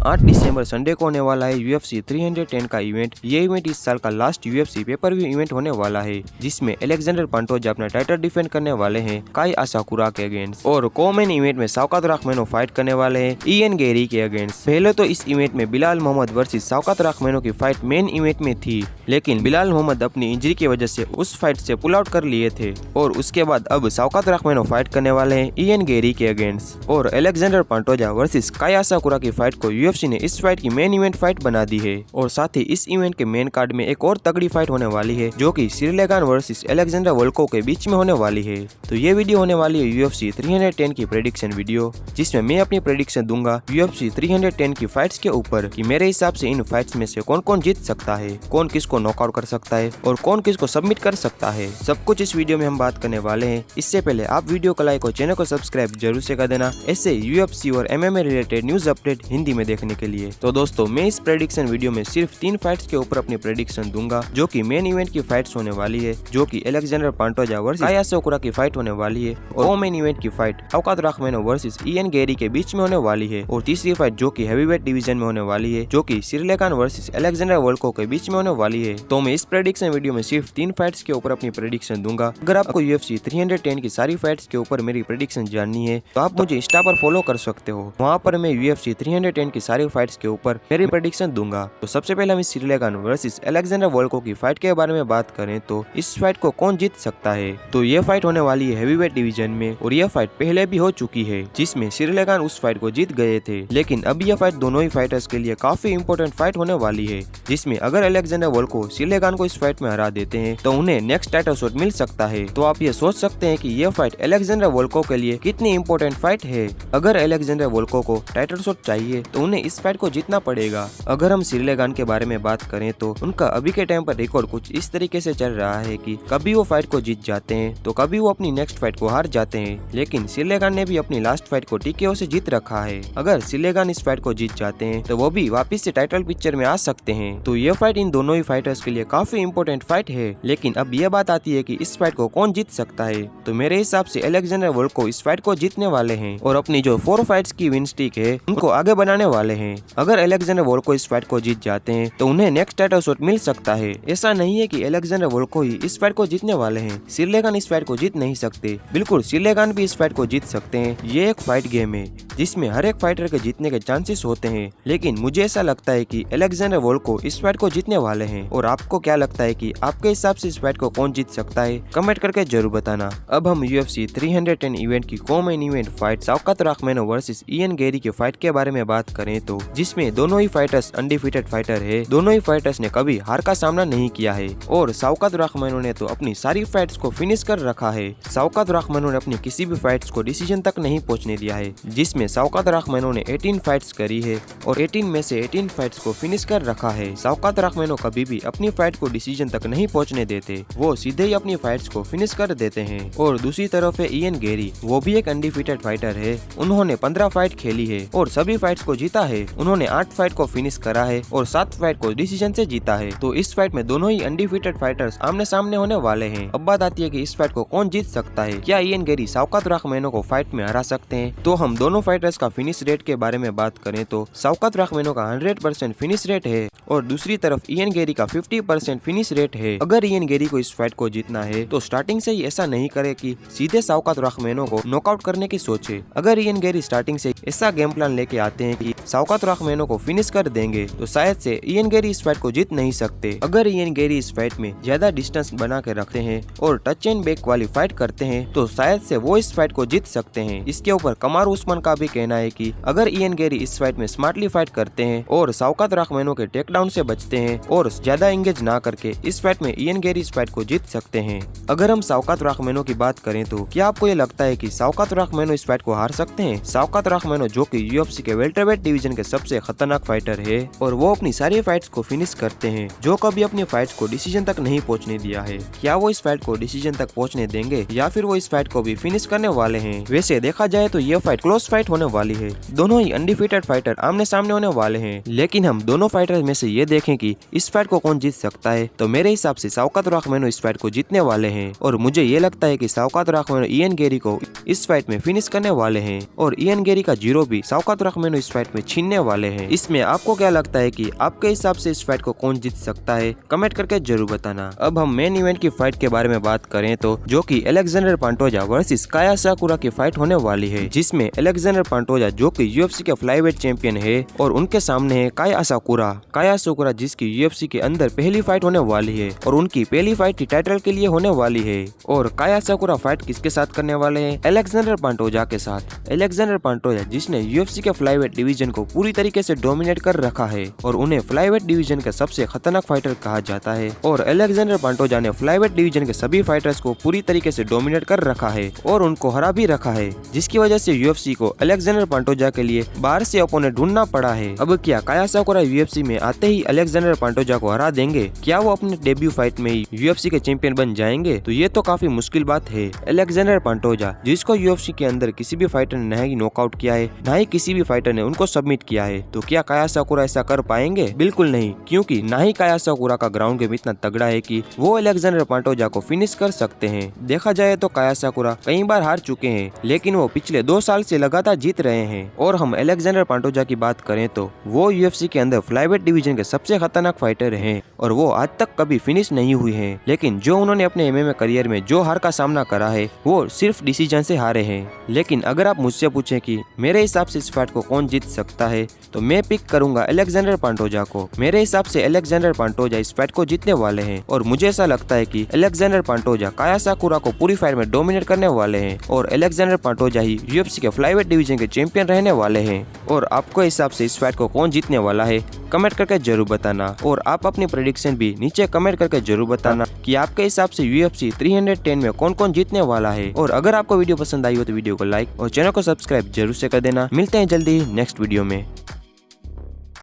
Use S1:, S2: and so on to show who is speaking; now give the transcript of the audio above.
S1: 8 दिसंबर Sunday को होने वाला है UFC 310 का इवेंट। ये इवेंट इस साल का last UFC pay per view event होने वाला है, जिसमें अलेक्जेंडर पांटोजा अपना टाइटल डिफेंड करने वाले हैं काई असाकुरा के अगेंस्ट, और को-मेन इवेंट में शौकत रखमैनो फाइट करने वाले हैं इयन गेरी के अगेंस्ट। पहले तो इस इवेंट में बिलाल मोहम्मद वर्सेस शौकत रखमैनो की फाइट मेन इवेंट में थी, लेकिन बिलाल मोहम्मद अपनी इंजरी की वजह से उस फाइट से पुल आउट कर लिए थे, और उसके बाद अब शौकत रखमैनो फाइट करने वाले हैं इयन गेरी के अगेंस्ट। और अलेक्जेंडर पांटोजा वर्सेस काई असाकुरा की फाइट को UFC ने इस फाइट की मेन इवेंट फाइट बना दी है। और साथ ही इस इवेंट के मेन कार्ड में एक और तगड़ी फाइट होने वाली है, जो कि सिरलेगान वर्सेस अलेक्जेंडर वोल्कोव के बीच में होने वाली है। तो ये वीडियो होने वाली है UFC 310 की प्रेडिक्शन वीडियो, जिसमें मैं अपनी प्रेडिक्शन दूंगा UFC 310 की फाइट्स के ऊपर कि मेरे हिसाब से इन फाइट्स में से कौन कौन जीत सकता है, कौन किसको नॉकआउट कर सकता है और कौन किसको सबमिट कर सकता है। सब कुछ इस वीडियो में हम बात करने वाले हैं। इससे पहले आप वीडियो को लाइक और चैनल को सब्सक्राइब जरूर से कर देना, ऐसे UFC और MMA related news update Hindi में देखने के लिए। तो दोस्तों, मैं इस प्रेडिक्शन वीडियो में सिर्फ 3 फाइट्स के ऊपर अपनी प्रेडिक्शन दूंगा, जो कि मेन इवेंट की फाइट्स होने वाली है, जो कि अलेक्जेंडर पांटोजा वर्सेस काई असाकुरा की फाइट होने वाली है, और मेन इवेंट की fight Shavkat Rakhmonov versus Ian Garry के बीच में होने वाली है, और तीसरी फाइट जो कि हेवीवेट डिवीजन में होने वाली है, जो कि सिरलेगान वर्सेस अलेक्जेंडर वोल्कोव के बीच में होने वाली है। तो मैं इस प्रेडिक्शन वीडियो में सिर्फ 3 फाइट्स के ऊपर अपनी प्रेडिक्शन दूंगा। अगर आपको UFC 310 की सारी फाइट्स के ऊपर मेरी प्रेडिक्शन जाननी है, तो आप मुझे इंस्टा पर फॉलो कर सकते हो। वहाँ पर मैं UFC 310 की सारी फाइट्स के ऊपर मेरी प्रेडिक्शन दूंगा। तो सबसे पहले हम सिरलेगान वर्सेस अलेक्जेंडर वोल्कोव की फाइट के बारे में बात करें तो इस फाइट को कौन जीत सकता है, तो ये फाइट होने वाली है हेवीवेट डिवीजन में, और यह फाइट पहले भी हो चुकी है, जिसमें सिरलेगान उस फाइट को जीत गए थे। लेकिन अब यह फाइट दोनों ही फाइटर्स के लिए काफी इंपॉर्टेंट फाइट होने वाली है, जिसमें अगर अलेक्जेंडर वोल्कोव सिरलेगान को इस फाइट में हरा देते हैं तो उन्हें नेक्स्ट टाइटल शॉट मिल सकता है। तो आप ये सोच सकते हैं कि यह फाइट अलेक्जेंडर वोल्कोव के लिए कितनी इंपॉर्टेंट फाइट है। अगर अलेक्जेंडर वोल्कोव को टाइटल शॉट चाहिए तो उन्हें इस फाइट को जीतना पड़ेगा। अगर हम सिरलेगान के बारे में बात करें तो उनका अभी के टाइम पर रिकॉर्ड कुछ इस तरीके से चल रहा है कि कभी वो फाइट को जीत जाते हैं तो कभी वो अपनी नेक्स्ट फाइट को हार जाते हैं। लेकिन सिरलेगान ने भी अपनी लास्ट फाइट को TKO से जीत रखा है। अगर सिरलेगान इस फाइट को जीत जाते हैं तो वो भी वापस से टाइटल पिक्चर में आ सकते हैं। तो ये फाइट इन दोनों ही फाइटर्स के लिए काफी इंपॉर्टेंट फाइट है। लेकिन अब ये बात आती है कि इस फाइट को कौन जीत सकता है, तो मेरे हिसाब से अलेक्जेंडर वोल्कोव इस फाइट को जीतने वाले हैं और अपनी जो 4 फाइट्स की विन स्ट्रीक है उनको आगे बनाने वाले हैं। अगर अलेक्जेंडर वोल्कोव इस फाइट को जीत जाते हैं तो उन्हें नेक्स्ट टाइटल शॉट मिल सकता है। ऐसा नहीं है कि अलेक्जेंडर वोल्कोव ही इस फाइट को जीतने वाले हैं। सिरलेगान इस फाइट को जीत नहीं सकते। बिल्कुल, सिरलेगान भी इस फाइट को जीत सकते हैं। ये एक फाइट गेम है जिसमें हर एक फाइटर के जीतने के चांसेस होते हैं, लेकिन मुझे ऐसा लगता है कि अलेक्जेंडर वोल्कोव इस फाइट को जीतने वाले हैं। और आपको क्या लगता है कि आपके हिसाब से इस फाइट को कौन जीत सकता है, कमेंट करके जरूर बताना। अब हम UFC 310 इवेंट की co-main event fight Shavkat Rakhmonov versus Ian Garry के फाइट के बारे में बात करें तो जिसमें दोनों ही फाइटर्स अनडिफीटेड फाइटर है। दोनों ही फाइटर्स ने कभी हार का सामना नहीं किया है, और शौकत रखमैनो ने तो अपनी सारी फाइट्स को फिनिश कर रखा है। शौकत रखमैनो ने अपनी किसी भी फाइट्स को डिसीजन तक नहीं पहुंचने दिया है, जिसमें शौकत रखमैनो ने 18 फाइट्स करी है और 18 में से 18 फाइट्स को फिनिश कर रखा है। शौकत रखमैनो कभी भी अपनी फाइट को डिसीजन तक नहीं पहुंचने देते, वो सीधे ही अपनी फाइट्स को फिनिश कर देते हैं। और दूसरी तरफ है इयन गेरी, वो भी एक अनडिफीटेड फाइटर है। उन्होंने 15 फाइट खेली है और सभी फाइट्स को जीता है। उन्होंने 8 फाइट को फिनिश करा है और 7 फाइट को डिसीजन से जीता है। तो इस फाइट में दोनों ही अनडिफीटेड फाइटर्स आमने सामने होने वाले हैं। अब बात आती है कि इस फाइट को कौन जीत सकता है। क्या इयन गेरी शौकत रखमैनो को फाइट में हरा सकते हैं? तो हम दोनों फाइटर्स का फिनिश रेट के बारे में बात करें तो शौकत रखमैनो का 100% फिनिश रेट है और दूसरी तरफ इयन गेरी का 50% फिनिश रेट है। अगर इयन गेरी को इस फाइट को जीतना है तो स्टार्टिंग से ही ऐसा नहीं करे कि सीधे शौकत रखमैनो को नॉकआउट करने की सोचे। अगर इयन गेरी स्टार्टिंग से ऐसा गेम प्लान लेके आते हैं कि शौकत रखमैनो को फिनिश कर देंगे तो शायद से इयन गेरी इस फाइट को जीत नहीं सकते। अगर इयन गेरी इस फाइट में ज्यादा डिस्टेंस बना के रखते हैं और टच एंड बैक वाली फाइट करते हैं तो शायद से वो इस फाइट को जीत सकते हैं। इसके ऊपर कमार उस्मान का भी कहना है कि अगर इयन गेरी इस फाइट में स्मार्टली फाइट करते हैं और शौकत रखमैनो के टेकडाउन से बचते हैं और ज्यादा एंगेज ना करके इस फाइट में इयन गेरी इस फाइट को जीत सकते हैं। अगर हम शौकत रखमैनो की बात करें तो क्या आपको ये लगता है कि शौकत रखमैनो इस फाइट को हार सकते हैं? शौकत रखमैनो जो कि UFC के वेल्टरवेट डिवीजन के सबसे खतरनाक फाइटर है और वो अपनी सारी फाइट्स को फिनिश करते हैं, जो कभी अपनी फाइट्स को डिसीजन तक नहीं पहुंचने दिया है। क्या वो इस फाइट को डिसीजन तक पहुंचने देंगे या फिर वो इस फाइट को भी फिनिश करने वाले हैं? वैसे देखा जाए तो ये फाइट क्लोज फाइट होने वाली है। दोनों ही अनडिफीटेड फाइटर आमने सामने होने वाले हैं। लेकिन हम दोनों फाइटर में से ये देखें कि इस फाइट को कौन जीत सकता है, तो मेरे हिसाब से शौकत रखमैनो इस फाइट को जीतने वाले हैं। और मुझे ये लगता है कि शौकत रखमैनो इयन गेरी को इस फाइट में फिनिश करने वाले हैं और इयन गेरी का जीरो भी शौकत रखमैनो इस फाइट में छीनने वाले हैं। इसमें आपको क्या लगता है कि आपके हिसाब से इस फाइट को कौन जीत सकता है, कमेंट करके जरूर बताना। अब हम मेन इवेंट की फाइट के बारे में बात करें तो जो कि अलेक्जेंडर पांटोजा वर्सेस काया साकुरा की फाइट होने वाली है, जिसमें अलेक्जेंडर पांटोजा जो कि यूएफसी के फ्लाईवेट चैंपियन है और उनके सामने है काया साकुरा जिसकी यूएफसी के अंदर पहली फाइट होने वाली है और उनकी पहली फाइट टाइटल के लिए होने वाली है। और काया साकुरा फाइट किसके साथ करने वाले हैं? अलेक्जेंडर पांटोजा के साथ। अलेक्जेंडर पांटोजा जिसने यूएफसी के फ्लाईवेट डिवीजन को पूरी तरीके से डोमिनेट कर रखा है और उन्हें फ्लाईवेट डिवीजन का सबसे खतरनाक फाइटर कहा जाता है और अलेक्जेंडर पांटोजा ने फ्लाईवेट डिवीजन के सभी फाइटर्स को पूरी तरीके से डोमिनेट कर रखा है और उनको हरा भी रखा है, जिसकी वजह से यूएफसी को अलेक्जेंडर पांटोजा के लिए बाहर से ओपोनेंट ढूंढना पड़ा है। अब क्या काया साकुरा यूएफसी में आते ही अलेक्जेंडर पांटोजा को हरा देंगे? क्या वो अपने डेब्यू फाइट में ही यूएफसी के चैंपियन बन जाएंगे? तो ये तो काफी मुश्किल बात है। अलेक्जेंडर पांटोजा जिसको यूएफसी के अंदर किसी भी फाइटर ने नहीं नॉकआउट किया है, ना ही किसी भी फाइटर ने उनको सबमिट किया है, तो क्या काया साकुरा ऐसा कर पाएंगे? बिल्कुल नहीं, क्योंकि ना ही काया साकुरा का ग्राउंड गेम इतना तगड़ा है कि वो अलेक्जेंडर पांटोजा को फिनिश कर सकते हैं। देखा जाए तो काया साकुरा कई बार हार चुके हैं, लेकिन वो पिछले 2 साल से लगातार जीत रहे हैं। और हम अलेक्जेंडर पांटोजा की बात करें तो वो यूएफसी के अंदर फ्लाईवेट डिवीजन के सबसे खतरनाक फाइटर हैं और वो आज तक कभी फिनिश नहीं हुई हैं। लेकिन जो उन्होंने अपने एमएमए करियर में जो हार का सामना करा है वो सिर्फ डिसीजन से हारे हैं। लेकिन अगर आप मुझसे पूछें कि मेरे हिसाब से इस फाइट को कौन जीत सकता है, तो मैं पिक करूंगा अलेक्जेंडर पांटोजा को। मेरे हिसाब से अलेक्जेंडर पांटोजा इस फाइट को जीतने वाले हैं और मुझे ऐसा लगता है कि अलेक्जेंडर पांटोजा काया साकुरा को पूरी फाइट में डोमिनेट करने वाले हैं और अलेक्जेंडर पांटोजा ही यूएफसी के फ्लाईवेट डिवीजन के चैंपियन रहने वाले हैं। और आपको हिसाब से इस फाइट को कौन जीतने वाला है, कमेंट करके जरूर बताना। और आप अपनी प्रेडिक्शन भी नीचे कमेंट करके जरूर बताना कि आपके हिसाब से यूएफसी 310 में कौन कौन जीतने वाला है। और अगर आपको वीडियो पसंद आई हो तो वीडियो को लाइक और चैनल को सब्सक्राइब जरूर से कर देना। मिलते हैं जल्दी नेक्स्ट वीडियो में।